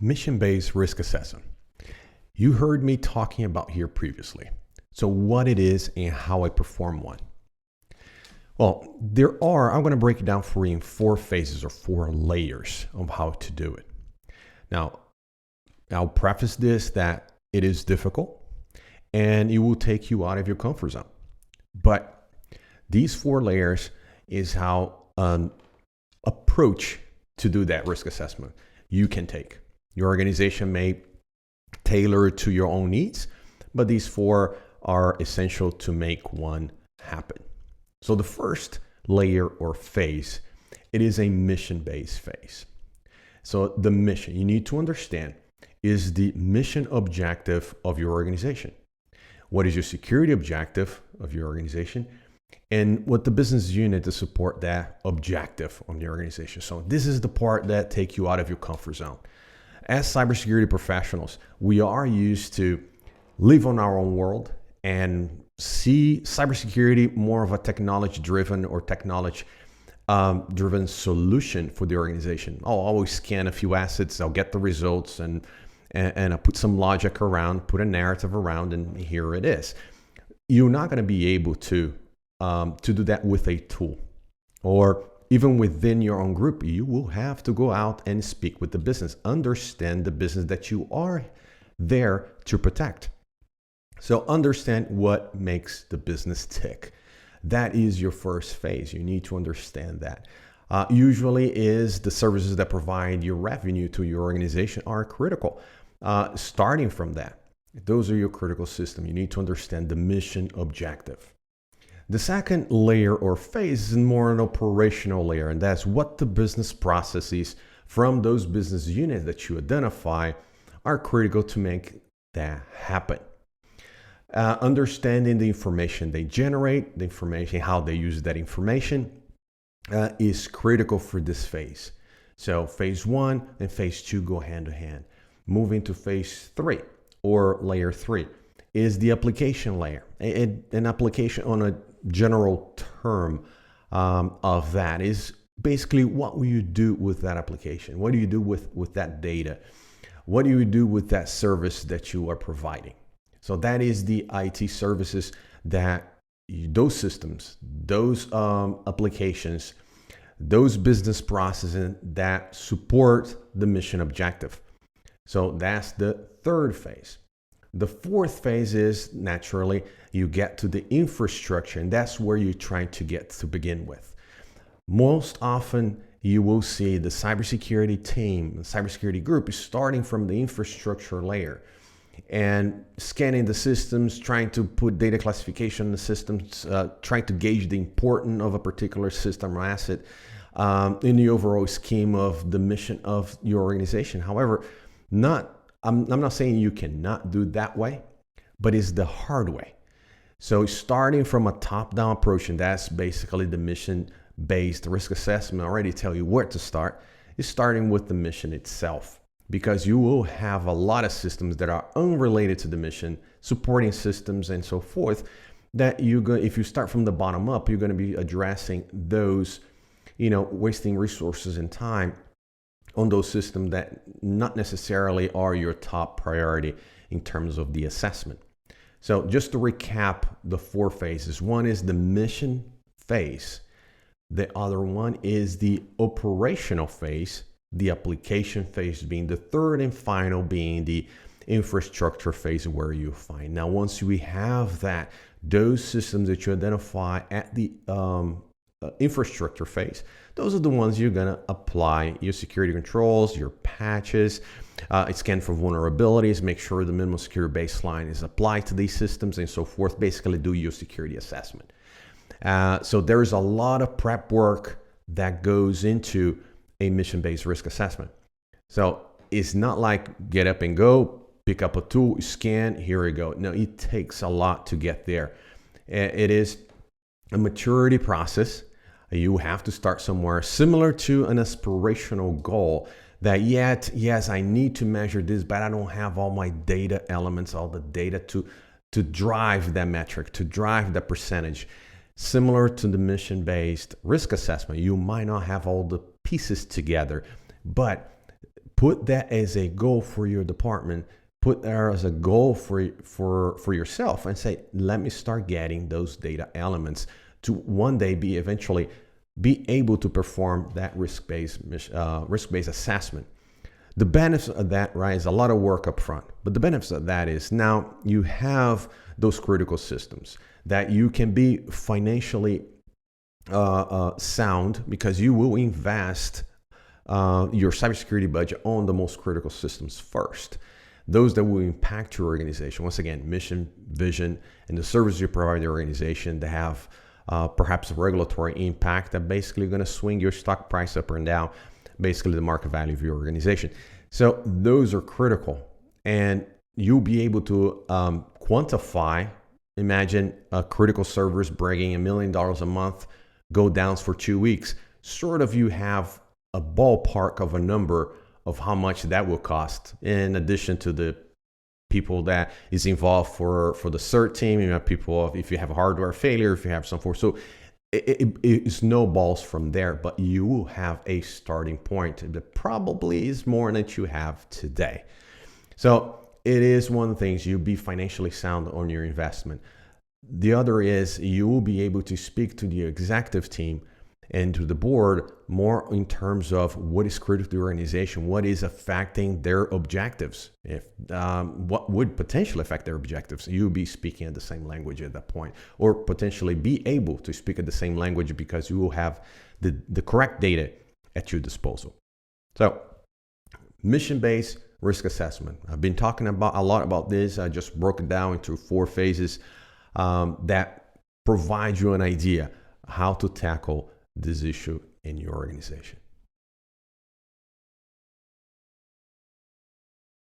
Mission-based risk assessment. You heard me talking about here previously. So what it is and how I perform one. Well, I'm going to break it down for you in 4 phases or 4 layers of how to do it. Now, I'll preface this that it is difficult and it will take you out of your comfort zone. But these 4 layers is how an approach to do that risk assessment you can take. Your organization may tailor it to your own needs, but these 4 are essential to make one happen. So the first layer or phase, it is a mission-based phase. So the mission, you need to understand, is the mission objective of your organization. What is your security objective of your organization? And what the business unit to support that objective of the organization. So this is the part that takes you out of your comfort zone. As cybersecurity professionals, we are used to live on our own world and see cybersecurity more of a technology-driven or technology-driven solution for the organization. I'll always scan a few assets, I'll get the results, and I'll put some logic around, put a narrative around, and here it is. You're not going to be able to do that with a tool, or even within your own group. You will have to go out and speak with the business, understand the business that you are there to protect. So understand what makes the business tick. That is your first phase. You need to understand that. Usually is the services that provide your revenue to your organization are critical. Starting from that, those are your critical system. You need to understand the mission objective. The second layer or phase is more an operational layer, and that's what the business processes from those business units that you identify are critical to make that happen. Understanding the information they generate, the information, how they use that information is critical for this phase. So phase 1 and phase 2 go hand in hand. Moving to phase 3 or layer 3 is the application layer. An application on a general term of that is basically what will you do with that application? What do you do with that data? What do you do with that service that you are providing? So that is the IT services that those systems, those applications, those business processes that support the mission objective. So that's the third phase. The fourth phase is naturally you get to the infrastructure, and that's where you're trying to get to begin with. Most often you will see the cybersecurity team, the cybersecurity group is starting from the infrastructure layer and scanning the systems, trying to put data classification in the systems, trying to gauge the importance of a particular system or asset in the overall scheme of the mission of your organization. However, I'm not saying you cannot do that way, but it's the hard way. So starting from a top-down approach, and that's basically the mission-based risk assessment, I already tell you where to start, is starting with the mission itself. Because you will have a lot of systems that are unrelated to the mission, supporting systems and so forth, that if you start from the bottom up, you're going to be addressing those, wasting resources and time on those systems that not necessarily are your top priority in terms of the assessment. So just to recap the 4 phases, one is the mission phase. The other one is the operational phase, the application phase being the third, and final being the infrastructure phase where you find. Now, once we have that, those systems that you identify at the infrastructure phase, those are the ones you're going to apply your security controls, your patches, scan for vulnerabilities, make sure the minimum security baseline is applied to these systems and so forth. Basically do your security assessment. So there's a lot of prep work that goes into a mission-based risk assessment. So it's not like get up and go, pick up a tool, scan, here we go. No, it takes a lot to get there. It is a maturity process. You have to start somewhere, similar to an aspirational goal that yes, I need to measure this, but I don't have all my data elements, all the data to drive that metric, to drive that percentage. Similar to the mission-based risk assessment, you might not have all the pieces together, but put that as a goal for your department, put that as a goal for yourself, and say, let me start getting those data elements to one day eventually be able to perform that risk-based assessment. The benefits of that, right, is a lot of work up front. But the benefits of that is now you have those critical systems that you can be financially sound, because you will invest your cybersecurity budget on the most critical systems first. Those that will impact your organization. Once again, mission, vision, and the service you provide the organization that have perhaps a regulatory impact that basically going to swing your stock price up and down, basically the market value of your organization. So those are critical, and you'll be able to quantify. Imagine critical servers bringing $1 million a month go down for 2 weeks. Sort of you have a ballpark of a number of how much that will cost, in addition to the people that is involved for the CERT team. You have people, if you have a hardware failure, if you have some force. So it snowballs from there, but you will have a starting point that probably is more than you have today. So it is one of the things, you'll be financially sound on your investment. The other is you will be able to speak to the executive team and to the board more in terms of what is critical to the organization, what is affecting their objectives, if what would potentially affect their objectives. You'll be speaking at the same language at that point, or potentially be able to speak at the same language because you will have the correct data at your disposal. So mission-based risk assessment. I've been talking a lot about this. I just broke it down into 4 phases that provide you an idea how to tackle this issue in your organization.